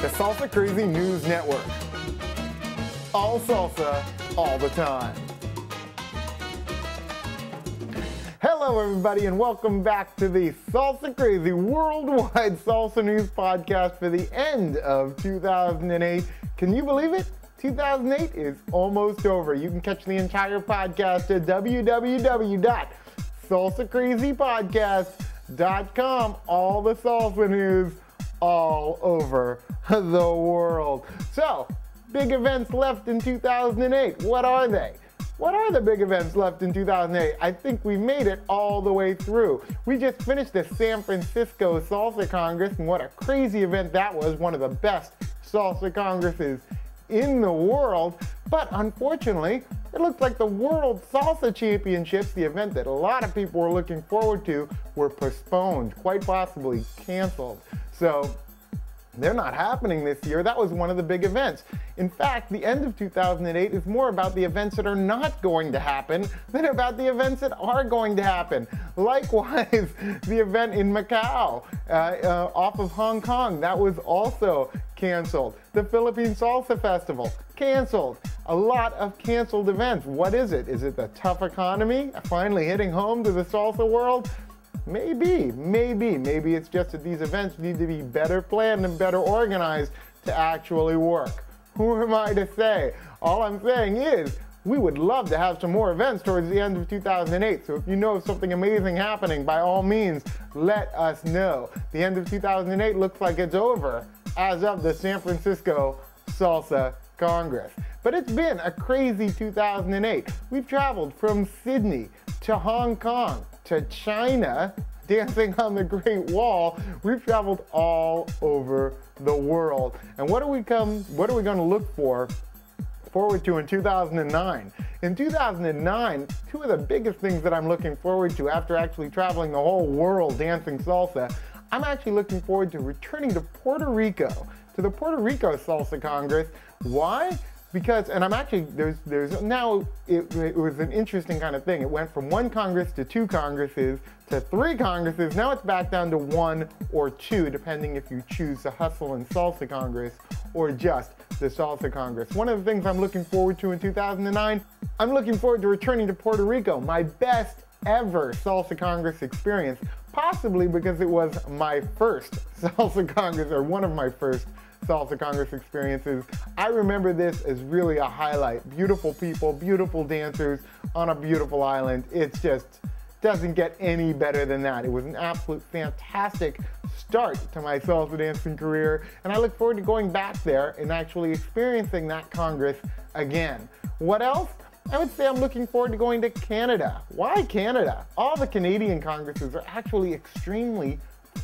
the Salsa Crazy News Network. All salsa, all the time. Hello everybody and welcome back to the Salsa Crazy Worldwide Salsa News Podcast for the end of 2008. Can you believe it? 2008 is almost over. You can catch the entire podcast at www.salsacrazypodcast.com. All the salsa news all over the world. So, big events left in 2008. What are they? What are the big events left in 2008? I think we made it all the way through. We just finished the San Francisco Salsa Congress, and what a crazy event that was. One of the best salsa congresses in the world. But unfortunately, it looks like the World Salsa Championships, the event that a lot of people were looking forward to, were postponed, quite possibly canceled. So they're not happening this year. That was one of the big events. In fact, the end of 2008 is more about the events that are not going to happen than about the events that are going to happen. Likewise, the event in Macau, off of Hong Kong, that was also canceled. The Philippine Salsa Festival, canceled. A lot of canceled events. What is it? Is it the tough economy finally hitting home to the salsa world? Maybe it's just that these events need to be better planned and better organized to actually work. Who am I to say? All I'm saying is we would love to have some more events towards the end of 2008. So if you know of something amazing happening, by all means, let us know. The end of 2008 looks like it's over as of the San Francisco Salsa Congress. But it's been a crazy 2008. We've traveled from Sydney to Hong Kong to China, dancing on the Great Wall. We've traveled all over the world. And what are we going to look forward to in 2009? In 2009, two of the biggest things that I'm looking forward to after actually traveling the whole world dancing salsa, I'm actually looking forward to returning to Puerto Rico, to the Puerto Rico Salsa Congress. Why? Because, and I'm actually, there's now, it was an interesting kind of thing. It went from one Congress to two Congresses to three Congresses. Now it's back down to one or two, depending if you choose the Hustle and Salsa Congress or just the Salsa Congress. One of the things I'm looking forward to in 2009, I'm looking forward to returning to Puerto Rico, my best ever Salsa Congress experience, possibly because it was my first Salsa Congress, or one of my first Salsa Congress experiences. I remember this as really a highlight. Beautiful people, beautiful dancers on a beautiful island. It just doesn't get any better than that. It was an absolute fantastic start to my salsa dancing career, and I look forward to going back there and actually experiencing that Congress again. What else? I would say I'm looking forward to going to Canada. Why Canada? All the Canadian Congresses are actually extremely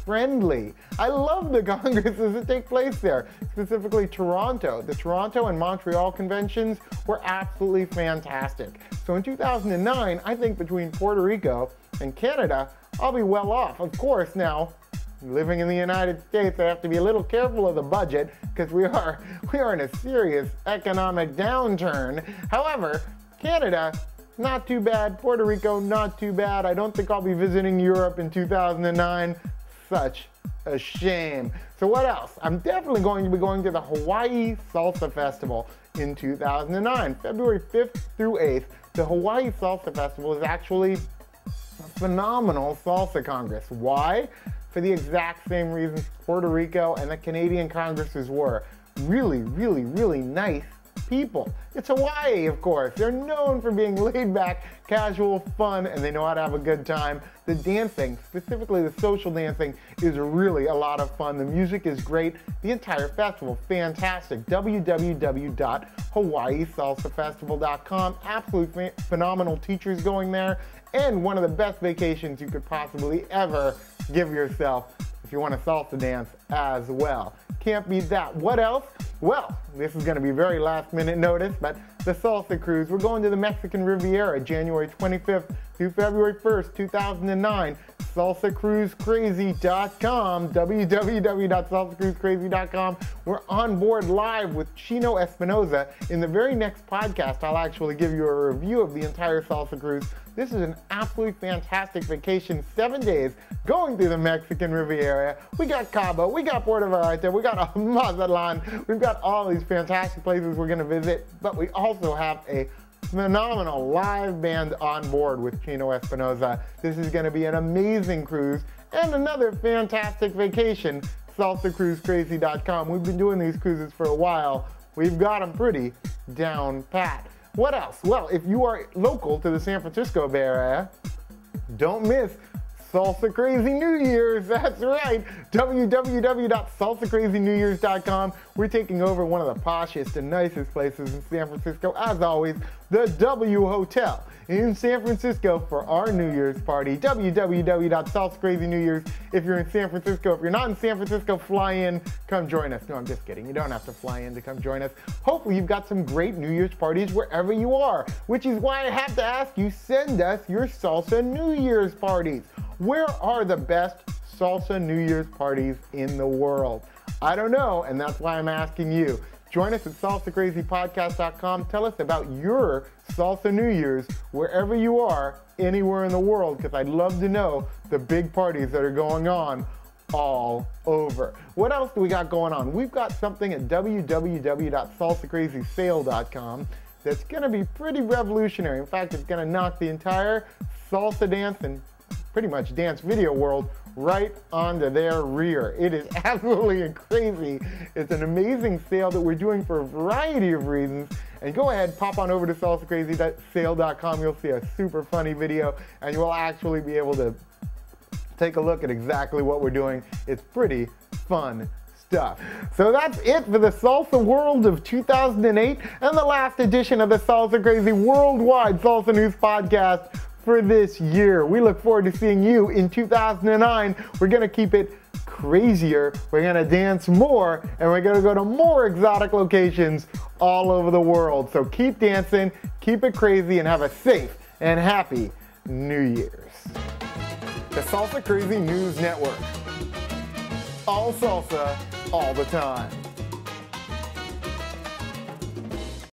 friendly. I love the congresses that take place there, specifically Toronto. The Toronto and Montreal conventions were absolutely fantastic. So in 2009, I think between Puerto Rico and Canada, I'll be well off. Of course, now, living in the United States, I have to be a little careful of the budget because we are in a serious economic downturn. However, Canada, not too bad. Puerto Rico, not too bad. I don't think I'll be visiting Europe in 2009. Such a shame. So what else? I'm definitely going to be going to the Hawaii Salsa Festival in 2009. February 5th through 8th, the Hawaii Salsa Festival is actually a phenomenal salsa congress. Why? For the exact same reasons Puerto Rico and the Canadian Congresses were. Really, really, really nice people. It's Hawaii, of course. They're known for being laid back, casual, fun, and they know how to have a good time. The dancing, specifically the social dancing, is really a lot of fun. The music is great. The entire festival, fantastic. www.hawaiisalsafestival.com. Absolutely phenomenal teachers going there, and one of the best vacations you could possibly ever give yourself if you want to salsa dance as well. Can't beat that. What else? Well, this is going to be very last minute notice, but the Salsa Cruise. We're going to the Mexican Riviera January 25th through February 1st, 2009. salsacruisecrazy.com, www.salsacruisecrazy.com. We're on board live with Chino Espinoza. In the very next podcast, I'll actually give you a review of the entire Salsa Cruise. This is an absolutely fantastic vacation, 7 days, going through the Mexican Riviera. We got Cabo, we got Puerto Vallarta, we got Mazatlan, we've got all these fantastic places we're gonna visit, but we also have a phenomenal live band on board with Chino Espinoza. This is gonna be an amazing cruise and another fantastic vacation. SalsaCruiseCrazy.com. We've been doing these cruises for a while. We've got them pretty down pat. What else? Well, if you are local to the San Francisco Bay Area, don't miss Salsa Crazy New Year's. That's right. www.salsacrazynewyears.com. We're taking over one of the poshest and nicest places in San Francisco, as always, the W Hotel in San Francisco for our New Year's party. www.salsacrazynewyears. If you're in San Francisco, if you're not in San Francisco, fly in, come join us. No, I'm just kidding. You don't have to fly in to come join us. Hopefully you've got some great New Year's parties wherever you are, which is why I have to ask you, send us your Salsa New Year's parties. Where are the best Salsa New Year's parties in the world? I don't know, and that's why I'm asking you. Join us at salsacrazypodcast.com. Tell us about your Salsa New Year's wherever you are, anywhere in the world, because I'd love to know the big parties that are going on all over. What else do we got going on? We've got something at www.salsacrazysale.com that's going to be pretty revolutionary. In fact, it's going to knock the entire salsa dance and pretty much dance video world right onto their rear. It is absolutely crazy. It's an amazing sale that we're doing for a variety of reasons. And go ahead, pop on over to salsacrazysale.com. You'll see a super funny video and you'll actually be able to take a look at exactly what we're doing. It's pretty fun stuff. So that's it for the Salsa World of 2008 and the last edition of the Salsa Crazy Worldwide Salsa News Podcast for this year. We look forward to seeing you in 2009. We're gonna keep it crazier, we're gonna dance more, and we're gonna go to more exotic locations all over the world. So keep dancing, keep it crazy, and have a safe and happy New Year's. The Salsa Crazy News Network. All salsa, all the time.